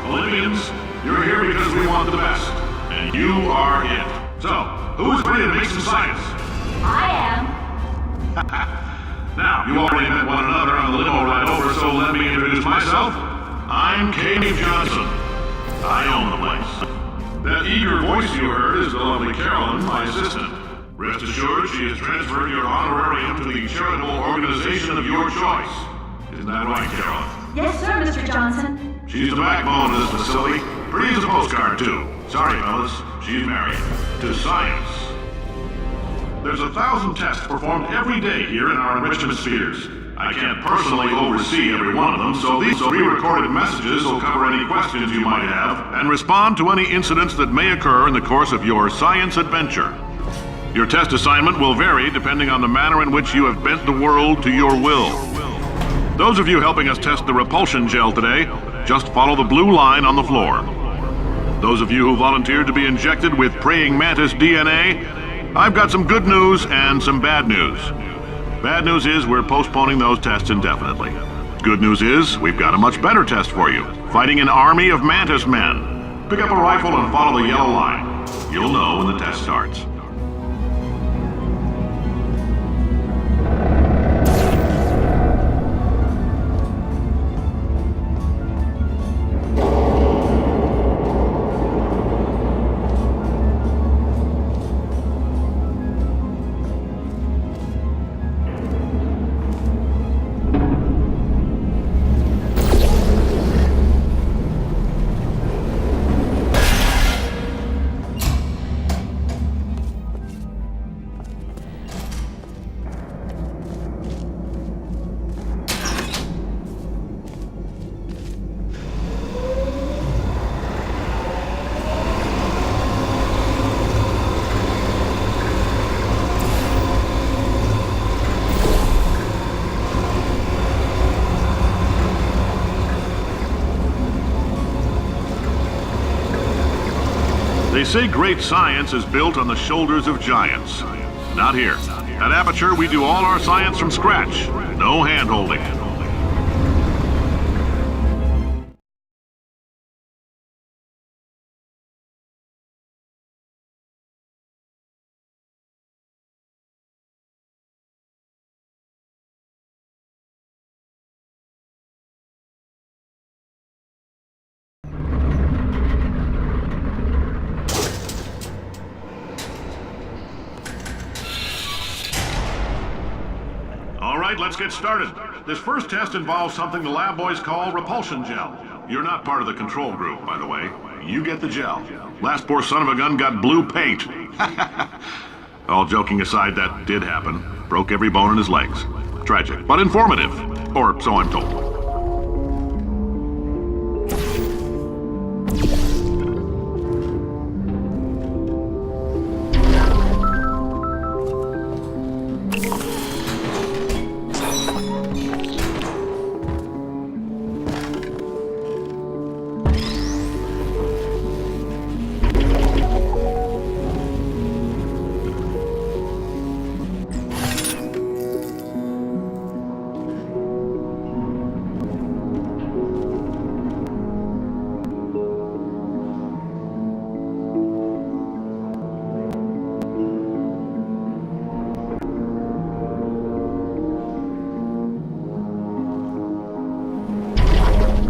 Olympians, you're here because we want the best. And you are it. So, who's ready to make some science? I am. Now, you already met one another on the limo ride over, so let me introduce myself. I'm Cave Johnson. I own the place. That eager voice you heard is the lovely Carolyn, my assistant. Rest assured, she has transferred your honorarium to the charitable organization of your choice. Isn't that right, Carolyn? Yes, sir, Mr. Johnson. She's the backbone of this facility. Pretty as a postcard, too. Sorry, fellas. She's married. To science. There's 1,000 tests performed every day here in our enrichment spheres. I can't personally oversee every one of them, so these pre-recorded messages will cover any questions you might have and respond to any incidents that may occur in the course of your science adventure. Your test assignment will vary depending on the manner in which you have bent the world to your will. Those of you helping us test the repulsion gel today, just follow the blue line on the floor. Those of you who volunteered to be injected with praying mantis DNA, I've got some good news and some bad news. Bad news is we're postponing those tests indefinitely. Good news is we've got a much better test for you. Fighting an army of mantis men. Pick up a rifle and follow the yellow line. You'll know when the test starts. They say great science is built on the shoulders of giants. Not here. At Aperture, we do all our science from scratch. No hand-holding. All right, let's get started. This first test involves something the lab boys call repulsion gel. You're not part of the control group, by the way. You get the gel. Last poor son of a gun got blue paint. All joking aside, that did happen. Broke every bone in his legs. Tragic, but informative. Or so I'm told.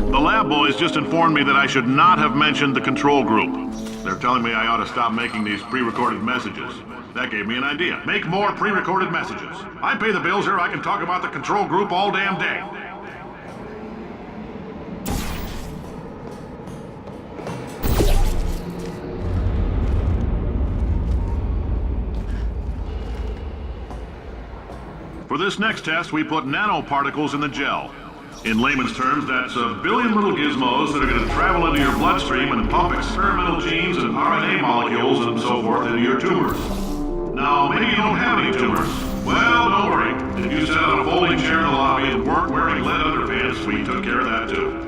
The lab boys just informed me that I should not have mentioned the control group. They're telling me I ought to stop making these pre-recorded messages. That gave me an idea. Make more pre-recorded messages. I pay the bills here, I can talk about the control group all damn day. For this next test, we put nanoparticles in the gel. In layman's terms, that's a billion little gizmos that are going to travel into your bloodstream and pump experimental genes and RNA molecules and so forth into your tumors. Now, maybe you don't have any tumors. Well, don't worry. If you sat on a folding chair in the lobby and weren't wearing lead underpants, we took care of that too.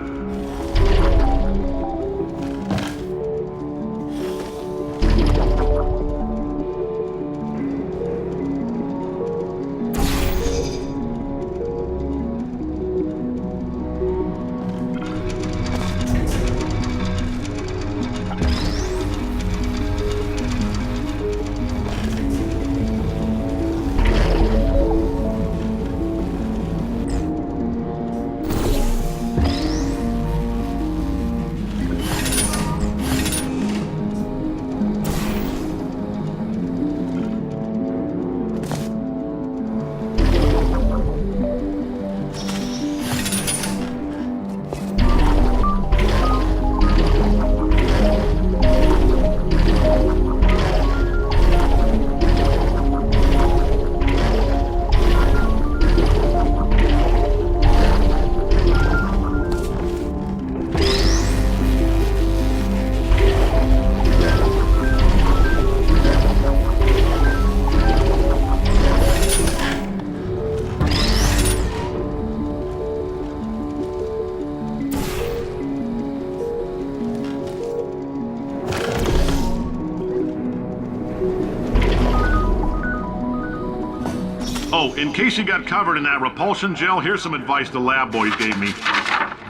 Oh, in case you got covered in that repulsion gel, here's some advice the lab boys gave me.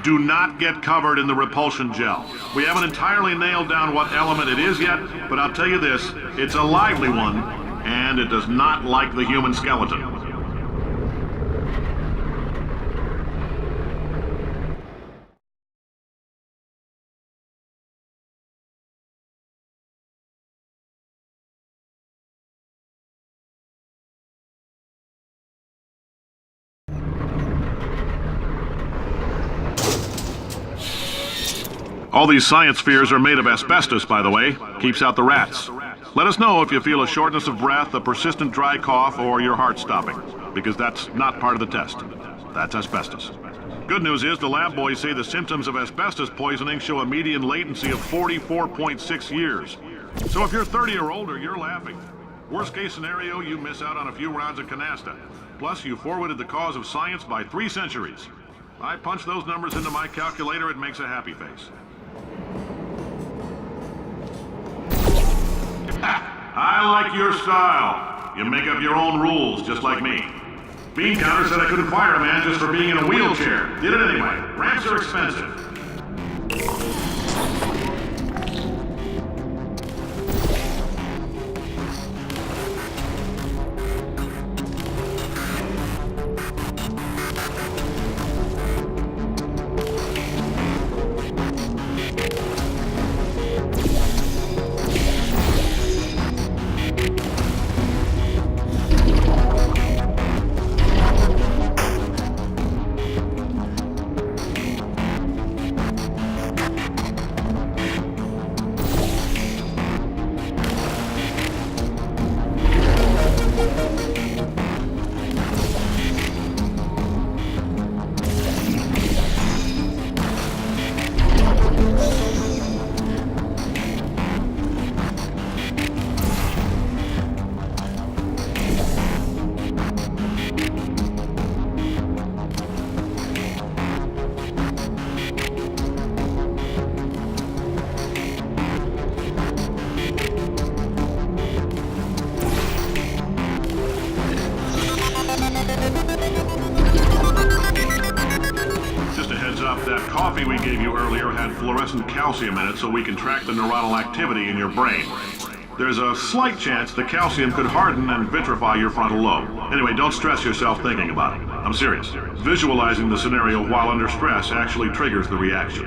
Do not get covered in the repulsion gel. We haven't entirely nailed down what element it is yet, but I'll tell you this, it's a lively one, and it does not like the human skeleton. All these science spheres are made of asbestos, by the way. Keeps out the rats. Let us know if you feel a shortness of breath, a persistent dry cough, or your heart stopping, because that's not part of the test. That's asbestos. Good news is the lab boys say the symptoms of asbestos poisoning show a median latency of 44.6 years. So if you're 30 or older, you're laughing. Worst case scenario, you miss out on a few rounds of canasta. Plus, you forwarded the cause of science by 3 centuries. I punch those numbers into my calculator, it makes a happy face. I like your style. You make up your own rules, just like me. Bean Counter said I couldn't fire a man just for being in a wheelchair. Did it anyway. Ramps are expensive. That coffee we gave you earlier had fluorescent calcium in it so we can track the neuronal activity in your brain. There's a slight chance the calcium could harden and vitrify your frontal lobe. Anyway, don't stress yourself thinking about it. I'm serious. Visualizing the scenario while under stress actually triggers the reaction.